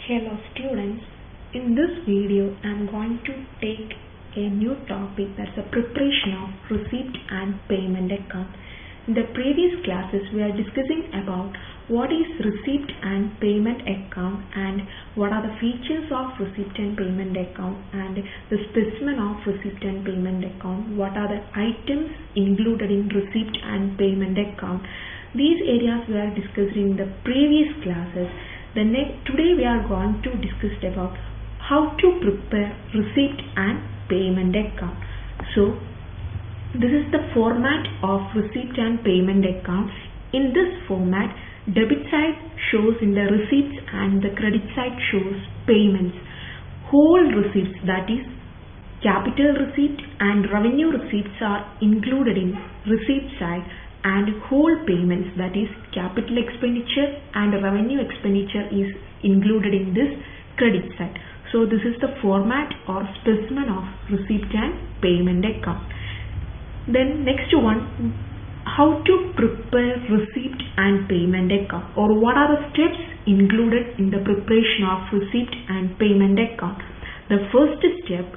Hello students, in this video I am going to take a new topic, that's a preparation of receipt and payment account. In the previous classes we are discussing about what is receipt and payment account and what are the features of receipt and payment account and the specimen of receipt and payment account, what are the items included in receipt and payment account. These areas we are discussing in the previous classes. Today we are going to discuss about how to prepare receipt and payment account. So this is the format of receipt and payment account. In this format, debit side shows in the receipts and the credit side shows payments. Whole receipts, that is capital receipt and revenue receipts, are included in receipt side, and whole payments, that is capital expenditure and revenue expenditure, is included in this credit side. So this is the format or specimen of receipt and payment account. Then next one, how to prepare receipt and payment account, or what are the steps included in the preparation of receipt and payment account. The first step,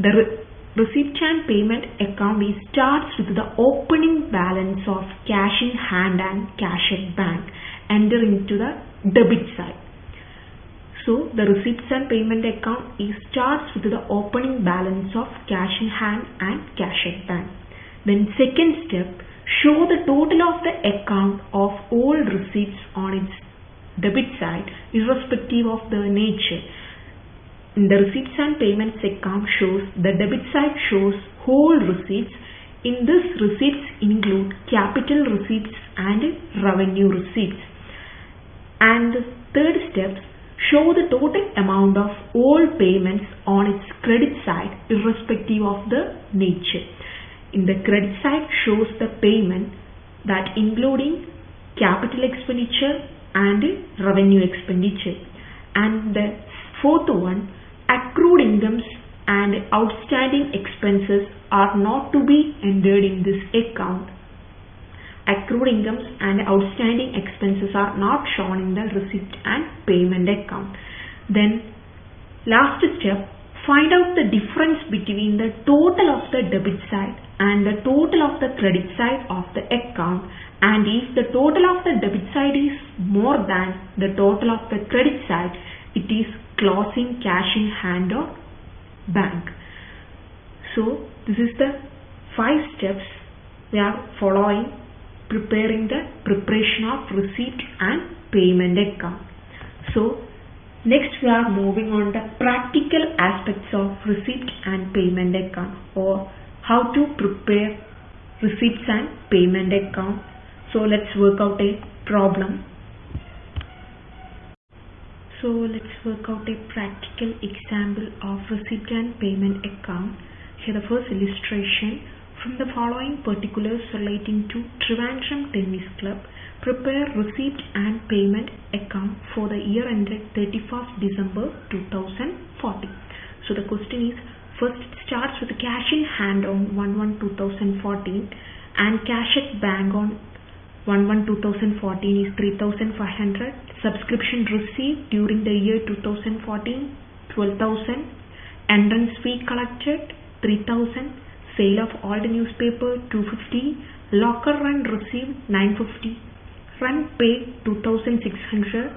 the receipt and payment account starts with the opening balance of cash in hand and cash at bank, enter into the debit side. So the receipts and payment account starts with the opening balance of cash in hand and cash at bank. Then second step, show the total of the account of all receipts on its debit side irrespective of the nature. In the receipts and payments account shows, the debit side shows whole receipts. In this, receipts include capital receipts and revenue receipts. And the third step, show the total amount of all payments on its credit side irrespective of the nature. In the credit side shows the payment that including capital expenditure and revenue expenditure. And the fourth one, accrued incomes and outstanding expenses are not to be entered in this account. Accrued incomes and outstanding expenses are not shown in the receipt and payment account. Then last step, find out the difference between the total of the debit side and the total of the credit side of the account, and if the total of the debit side is more than the total of the credit side, it is closing cash in hand or bank. So this is the 5 steps we are following preparing the preparation of receipt and payment account. So next we are moving on the practical aspects of receipt and payment account, or how to prepare receipts and payment account. So let's work out a problem. So let's work out a practical example of receipt and payment account. Here the first illustration, from the following particulars relating to Trivandrum Tennis Club, prepare receipt and payment account for the year ended 31st December 2014. So the question is, first it starts with cash in hand on 1/1/2014 and cash at bank on 1/1/2014 is 3,500. Subscription received during the year 2014 12,000. Entrance fee collected 3,000. Sale of old newspaper 250. Locker rent received 950. Rent paid 2,600.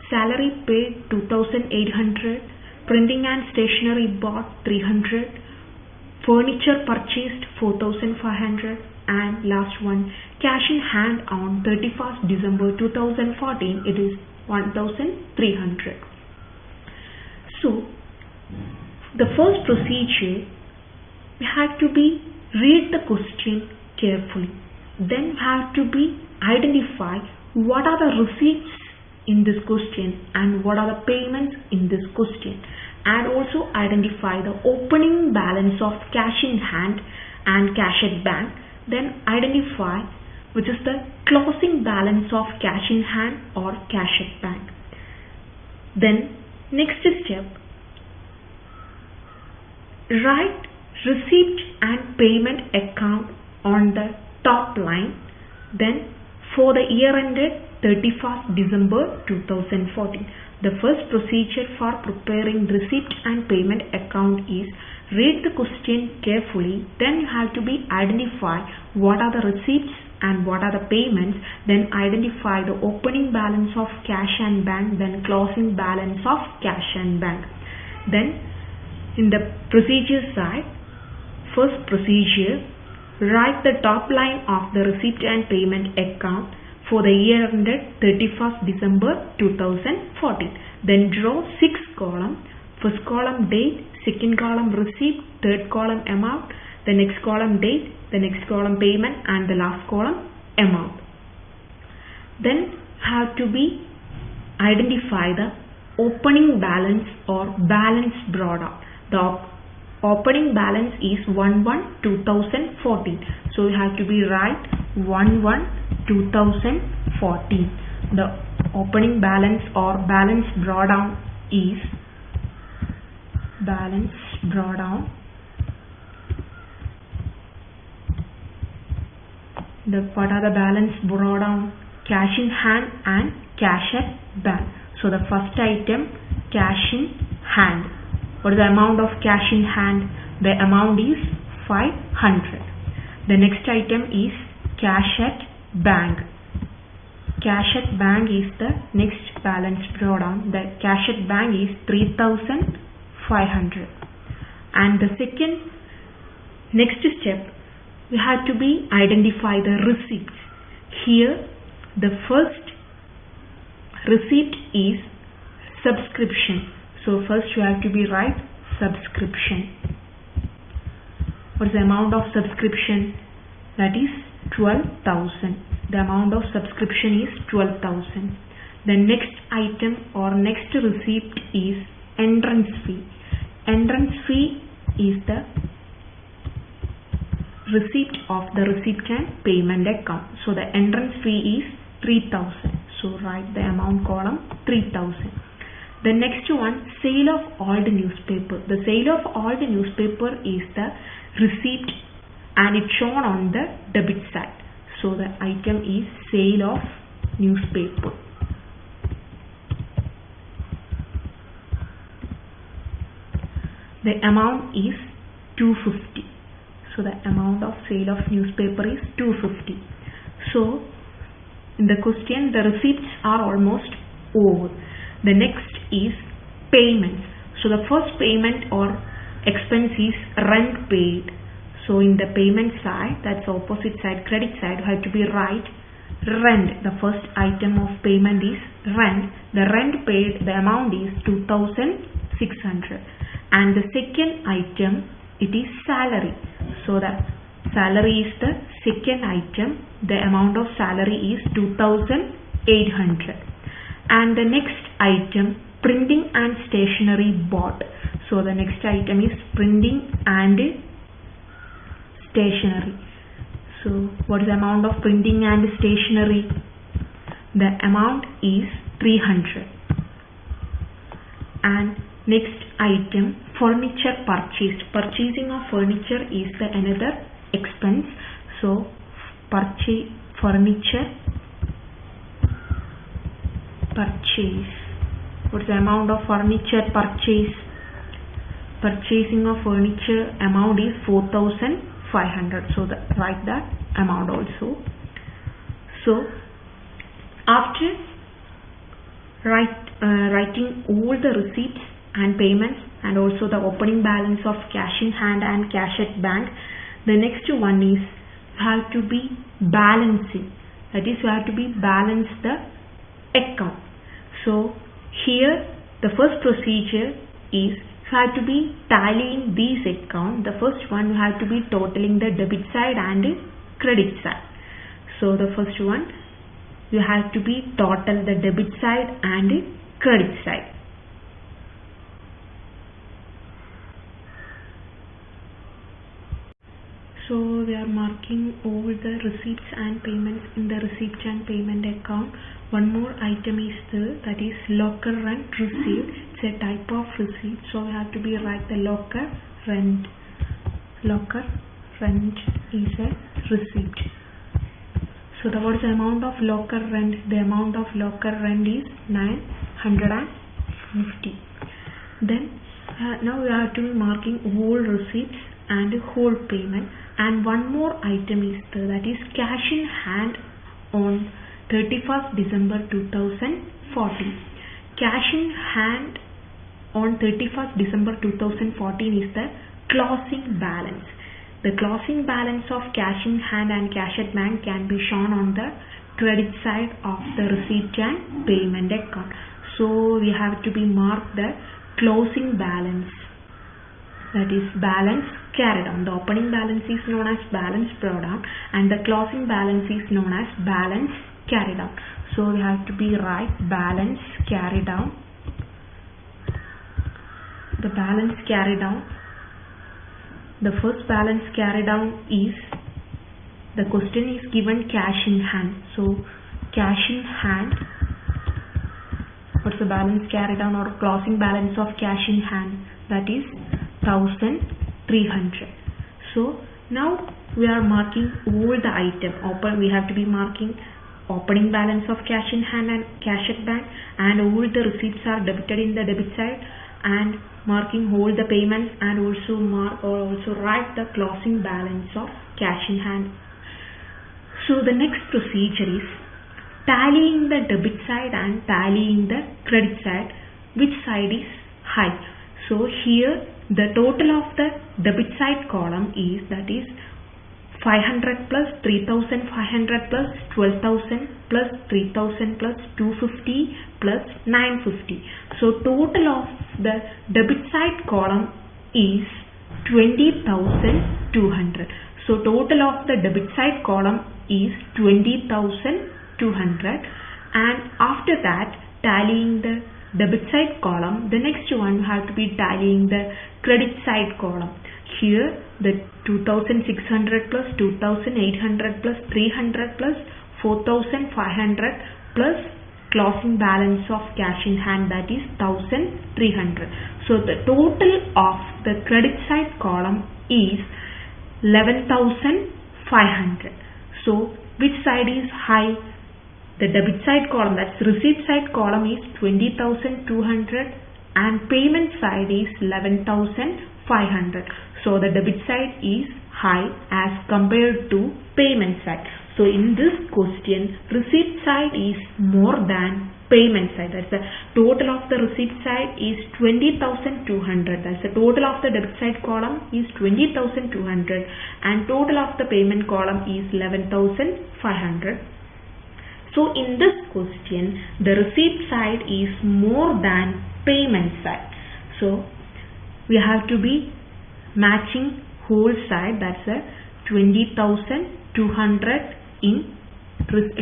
Salary paid 2,800. Printing and stationery bought 300. Furniture purchased 4,500. And last one, cash in hand on 31st December 2014, it is 1,300. So the first procedure, we have to read the question carefully. Then we have to identify what are the receipts in this question and what are the payments in this question, and also identify the opening balance of cash in hand and cash at bank. Then identify which is the closing balance of cash in hand or cash at bank. Then next step, write receipt and payment account on the top line. Then for the year ended 31st December 2014. The first procedure for preparing receipt and payment account is read the question carefully, then you have to be identify what are the receipts and what are the payments, then identify the opening balance of cash and bank, then closing balance of cash and bank. Then in the procedure side, first procedure, write the top line of the receipt and payment account for the year ended 31st December 2014. Then draw 6 columns. First column date, second column receipt, third column amount, the next column date, the next column payment, and the last column amount. Then have to be identify the opening balance or balance brought up. The opening balance is 1/1/2014. So you have to be write 1/1/2014. The opening balance or balance brought down is balance brought down. What are the balance brought down? Cash in hand and cash at bank. So the first item, cash in hand. What is the amount of cash in hand? The amount is 500. The next item is cash at bank. Cash at bank is the next balance brought down. The cash at bank is 3,500. And the second next step, we have to be identify the receipts. Here the first receipt is subscription. So first you have to be write subscription. What is the amount of subscription? That is 12,000. The amount of subscription is 12,000. The next item or next receipt is entrance fee. Entrance fee is the receipt of the receipt and payment account. So the entrance fee is 3,000. So write the amount column 3,000. The next one, sale of old newspaper. The sale of old newspaper is the receipt and it's shown on the debit side. So the item is sale of newspaper. The amount is 250. So the amount of sale of newspaper is 250. So in the question, the receipts are almost over. The next is payments. So the first payment or expense is rent paid. So in the payment side, that's opposite side, credit side, you have to be write rent. The first item of payment is rent. The rent paid, the amount is 2,600. And the second item, it is salary. So the salary is the second item. The amount of salary is 2,800. And the next item, printing and stationery bought. So the next item is printing and stationery. So what is the amount of printing and stationery? The amount is 300. And next item, furniture purchased. Purchasing of furniture is the another expense. So furniture purchase. What's the amount of furniture purchase? Purchasing of furniture amount is 4,500. So write that amount also. So after writing all the receipts and payments and also the opening balance of cash in hand and cash at bank, the next one is have to be balancing. That is, you have to be balance the account. So here the first procedure is have to be tallying these accounts. The first one you have to be totaling the debit side and credit side. So the first one you have to be total the debit side and credit side. So we are marking all the receipts and payments in the receipt and payment account. One more item is there, that is locker rent received. It's a type of receipt. So we have to be write the locker rent. Locker rent is a receipt. So what is the amount of locker rent? The amount of locker rent is 950. Then now we are to be marking whole receipts and whole payment, and one more item is there, that is cash in hand on 31st December 2014. Cash in hand on 31st December 2014 is the closing balance. The closing balance of cash in hand and cash at bank can be shown on the credit side of the receipt and payment account. So we have to be marked the closing balance, that is balance carried on. The opening balance is known as balance brought down and the closing balance is known as balance carried on. So we have to be right balance carried on. The balance carried on. The first balance carried on is, the question is given cash in hand. So cash in hand, what's the balance carried on or closing balance of cash in hand? That is 1300. So now we are marking all the item. We have to be marking opening balance of cash in hand and cash at bank, and all the receipts are debited in the debit side, and marking all the payments, and also write the closing balance of cash in hand. So the next procedure is tallying the debit side and tallying the credit side. Which side is high? So here the total of the debit side column is, that is 500 plus 3500 plus 12,000 plus 3,000 plus 250 plus 950. So total of the debit side column is 20,200. So total of the debit side column is 20,200, and after that tallying the debit side column, the next one you have to be tallying the credit side column. Here the 2,600 plus 2,800 plus 300 plus 4,500 plus closing balance of cash in hand, that is 1,300. So the total of the credit side column is 11,500. So which side is high? The debit side column, that's receipt side column, is 20,200 and payment side is 11,500. So the debit side is high as compared to payment side. So in this question, receipt side is more than payment side. That's the total of the receipt side is 20,200. That's the total of the debit side column is 20,200 and total of the payment column is 11,500. So in this question, the receipt side is more than payment side. So we have to be matching whole side, that's a 20,200 in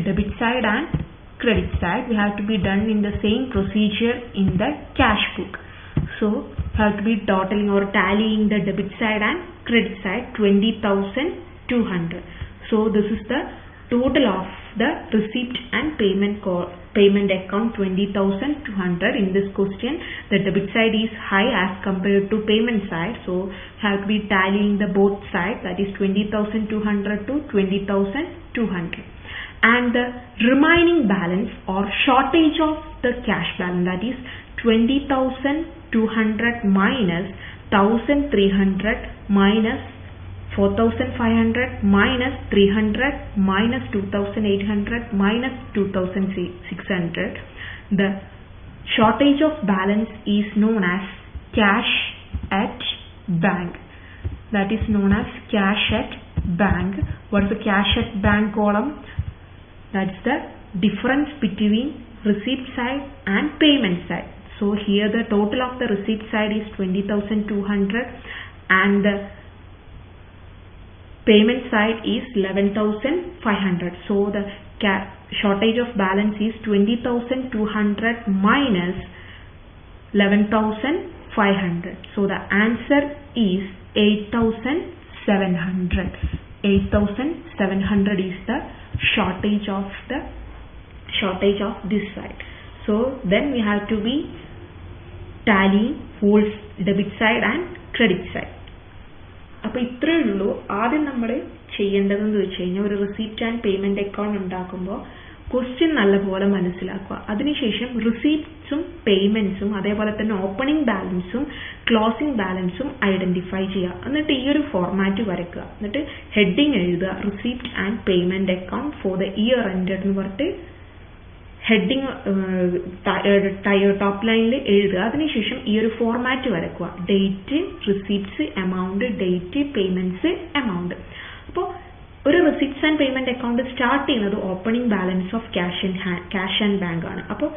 debit side and credit side. We have to be done in the same procedure in the cash book. So we have to be totaling or tallying the debit side and credit side, 20,200. So this is the total of the receipt and payment account, 20,200. In this question, the debit side is high as compared to payment side. So have to be tallying the both sides, that is 20,200 to 20,200. And the remaining balance or shortage of the cash balance, that is 20,200 minus 1,300 minus 4,500 minus 300 minus 2,800 minus 2,600. The shortage of balance is known as cash at bank. That is known as cash at bank. What is the cash at bank column? That's the difference between receipt side and payment side. So here the total of the receipt side is 20,200 and the payment side is 11,500. So the shortage of balance is 20,200 minus 11,500. So the answer is 8,700. 8,700 is the shortage of this side. So then we have to be tallying whole debit side and credit side. അപ്പോൾ ഇത്രയേ ഉള്ളൂ. ആദ്യം നമ്മൾ ചെയ്യേണ്ടതെന്ന് വെച്ച് കഴിഞ്ഞാൽ ഒരു receipt and payment account ഉണ്ടാക്കുമ്പോൾ ക്വസ്റ്റ്യൻ നല്ലപോലെ മനസ്സിലാക്കുക. അതിനുശേഷം റിസീപ്റ്റ്സും പേയ്മെന്റ്സും അതേപോലെ തന്നെ ഓപ്പണിംഗ് ബാലൻസും ക്ലോസിംഗ് ബാലൻസും ഐഡന്റിഫൈ ചെയ്യുക. എന്നിട്ട് ഈ ഒരു ഫോർമാറ്റ് വരയ്ക്കുക. എന്നിട്ട് ഹെഡിങ് എഴുതുക, receipt and payment account for the year ended എന്ന് പറഞ്ഞിട്ട് ഹെഡിങ് ടോപ്പ് ലൈനിൽ എഴുതുക. അതിനുശേഷം ഈ ഒരു ഫോർമാറ്റ് വരയ്ക്കുക. Date, receipts, amount, date, payments, amount. അപ്പോൾ ഒരു receipts and payment account start ചെയ്യുന്നത് opening balance of cash and bank ആണ്. അപ്പോൾ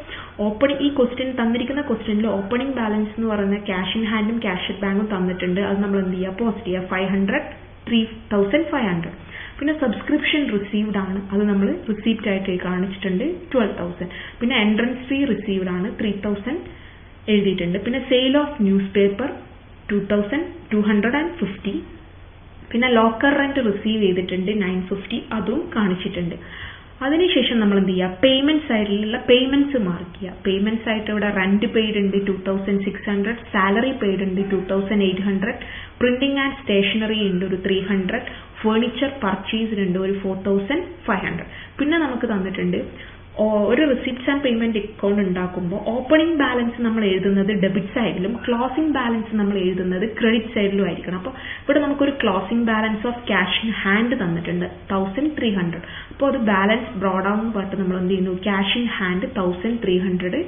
ഈ ക്വസ്റ്റ്യൻ തന്നിരിക്കുന്ന ക്വസ്റ്റ്യനിൽ ഓപ്പണിംഗ് ബാലൻസ് എന്ന് പറയുന്ന ക്യാഷ് ഇൻ ഹാൻഡും ക്യാഷ് അറ്റ് ബാങ്കും തന്നിട്ടുണ്ട്. അത് നമ്മൾ എന്ത് ചെയ്യുക, പോസ്റ്റ് ചെയ്യുക. 500, 3,500. പിന്നെ സബ്സ്ക്രിപ്ഷൻ റിസീവ്ഡ് ആണ്, അത് നമ്മൾ റിസീപ്റ്റ് ആയിട്ട് കാണിച്ചിട്ടുണ്ട്, 12,000. പിന്നെ എൻട്രൻസ് ഫീ റിസീവ്ഡ് ആണ്, 3,000 എഴുതിയിട്ടുണ്ട്. പിന്നെ സെയിൽ ഓഫ് ന്യൂസ് പേപ്പർ 2,250. പിന്നെ ലോക്കർ റെന്റ് റിസീവ് ചെയ്തിട്ടുണ്ട് 950, അതും കാണിച്ചിട്ടുണ്ട്. അതിനുശേഷം നമ്മൾ എന്ത് ചെയ്യുക, പേയ്മെന്റ് സൈഡിലുള്ള പേയ്മെന്റ്സ് മാർക്ക് ചെയ്യുക. പേയ്മെന്റ്സ് ആയിട്ട് ഇവിടെ റെന്റ് പെയ്ഡ് ഉണ്ട് 2,600, സാലറി പെയ്ഡ് ഉണ്ട് 2,800, പ്രിന്റിംഗ് ആൻഡ് സ്റ്റേഷനറി ഉണ്ട് ഒരു 300, ഫേർണിച്ചർ പർച്ചേസ്ഡ് ഉണ്ട് ഒരു 4,500. പിന്നെ നമുക്ക് തന്നിട്ടുണ്ട് ഒരു റിസീപ്റ്റ്സ് ആൻഡ് പേയ്മെന്റ് അക്കൗണ്ട് ഉണ്ടാക്കുമ്പോൾ ഓപ്പണിംഗ് ബാലൻസ് നമ്മൾ എഴുതുന്നത് ഡെബിറ്റ് സൈഡിലും ക്ലോസിംഗ് ബാലൻസ് നമ്മൾ എഴുതുന്നത് ക്രെഡിറ്റ് സൈഡിലും ആയിരിക്കണം. അപ്പോൾ ഇവിടെ നമുക്കൊരു closing balance of cash in hand തന്നിട്ടുണ്ട് 1,300. അപ്പോൾ അത് ബാലൻസ് ബ്രോഡ് ഡൗൺ പാട്ട് നമ്മൾ എന്ത് ചെയ്യുന്നു, ക്യാഷ് ഇൻ ഹാൻഡ് 1,300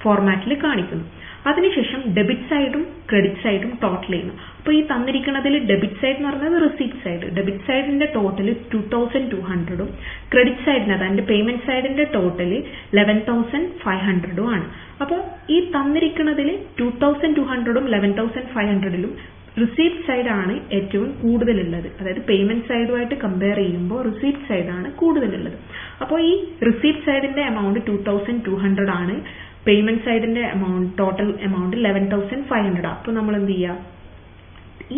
ഫോർമാറ്റിൽ കാണിക്കുന്നു. അതിനുശേഷം ഡെബിറ്റ് സൈഡും ക്രെഡിറ്റ് സൈഡും ടോട്ടൽ ചെയ്യുന്നു. അപ്പോൾ ഈ തന്നിരിക്കുന്നതിൽ ഡെബിറ്റ് സൈഡ് എന്ന് പറയുന്നത് റിസീപ്റ്റ് സൈഡ്. ഡെബിറ്റ് സൈഡിന്റെ ടോട്ടൽ 2,200ഉം ക്രെഡിറ്റ് സൈഡിന് അതിന്റെ പേയ്മെന്റ് സൈഡിന്റെ ടോട്ടൽ 11,500ഉം ആണ്. അപ്പോൾ ഈ തന്നിരിക്കുന്നതിൽ 2,200ഉം 11,500ലും റിസീപ്റ്റ് സൈഡാണ് ഏറ്റവും കൂടുതലുള്ളത്. അതായത് പേയ്മെന്റ് സൈഡുമായിട്ട് കമ്പയർ ചെയ്യുമ്പോൾ റിസീപ്റ്റ് സൈഡാണ് കൂടുതലുള്ളത്. അപ്പോൾ ഈ റിസീപ്റ്റ് സൈഡിന്റെ എമൗണ്ട് 2,200 ആണ്, പേയ്മെന്റ് സൈഡിന്റെ എമൗണ്ട് ടോട്ടൽ എമൗണ്ട് 11,500. അപ്പോൾ നമ്മൾ എന്ത് ചെയ്യുക,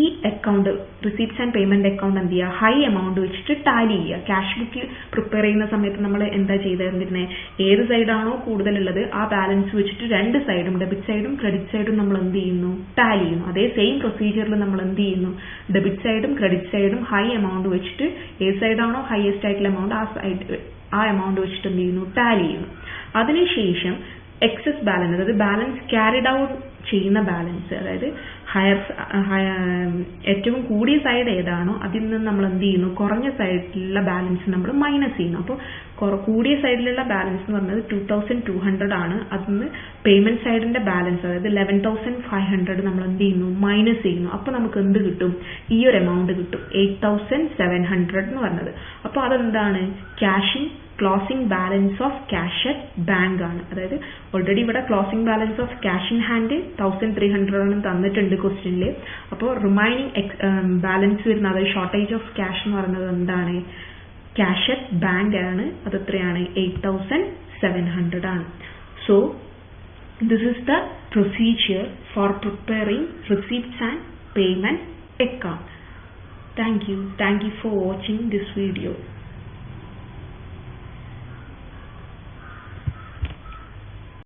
ഈ account receipts and payment account എന്ത് ചെയ്യുക, ഹൈ എമൗണ്ട് വെച്ചിട്ട് ടാലി ചെയ്യുക. ക്യാഷ് ബുക്ക് പ്രിപ്പയർ ചെയ്യുന്ന സമയത്ത് നമ്മൾ എന്താ ചെയ്തിരുന്നത്, ഏത് സൈഡാണോ കൂടുതലുള്ളത് ആ ബാലൻസ് വെച്ചിട്ട് രണ്ട് സൈഡും ഡെബിറ്റ് സൈഡും ക്രെഡിറ്റ് സൈഡും നമ്മൾ എന്ത് ചെയ്യുന്നു, ടാലി ചെയ്യുന്നു. അതേ സെയിം പ്രൊസീജിയറിൽ നമ്മൾ എന്ത് ചെയ്യുന്നു, ഡെബിറ്റ് സൈഡും ക്രെഡിറ്റ് സൈഡും ഹൈ എമൗണ്ട് വെച്ചിട്ട് ഏത് സൈഡാണോ ഹയസ്റ്റ് ആയിട്ടുള്ള എമൗണ്ട് ആ എമൗണ്ട് വെച്ചിട്ട് എന്ത് ചെയ്യുന്നു, ടാലി ചെയ്യുന്നു. അതിനുശേഷം എക്സസ് ബാലൻസ്, അതായത് ബാലൻസ് ക്യാരിഡ് ഔട്ട് ചെയ്യുന്ന ബാലൻസ്, അതായത് ഏറ്റവും കൂടിയ സൈഡ് ഏതാണോ അതിൽ നിന്ന് നമ്മൾ എന്ത് ചെയ്യുന്നു, കുറഞ്ഞ സൈഡിലുള്ള ബാലൻസ് നമ്മൾ മൈനസ് ചെയ്യുന്നു. അപ്പോൾ കൂടിയ സൈഡിലുള്ള ബാലൻസ് എന്ന് പറഞ്ഞത് 2,200 ആണ്. അതിന് പേയ്മെന്റ് സൈഡിന്റെ ബാലൻസ് അതായത് 11,500 നമ്മൾ എന്ത് ചെയ്യുന്നു, മൈനസ് ചെയ്യുന്നു. അപ്പോൾ നമുക്ക് എന്ത് കിട്ടും, ഈ ഒരു എമൗണ്ട് കിട്ടും, 8,700 എന്ന് പറഞ്ഞത്. അപ്പോൾ അതെന്താണ്, closing balance of cash at bank ആണ്. അതായത് ഓൾറെഡി ഇവിടെ closing balance of cash in hand 1,300 ആണ് തന്നിട്ടുണ്ട് ക്വസ്റ്റ്യനിൽ. അപ്പോൾ റിമൈനിങ് ബാലൻസ് വരുന്ന അതായത് ഷോർട്ടേജ് ഓഫ് ക്യാഷ് എന്ന് പറയുന്നത് എന്താണ്, ക്യാഷ് അറ്റ് ബാങ്ക് ആണ്. അത് എത്രയാണ്, 8,700 ആണ്. So this is the procedure for preparing receipts and payment account. Thank you for watching this video.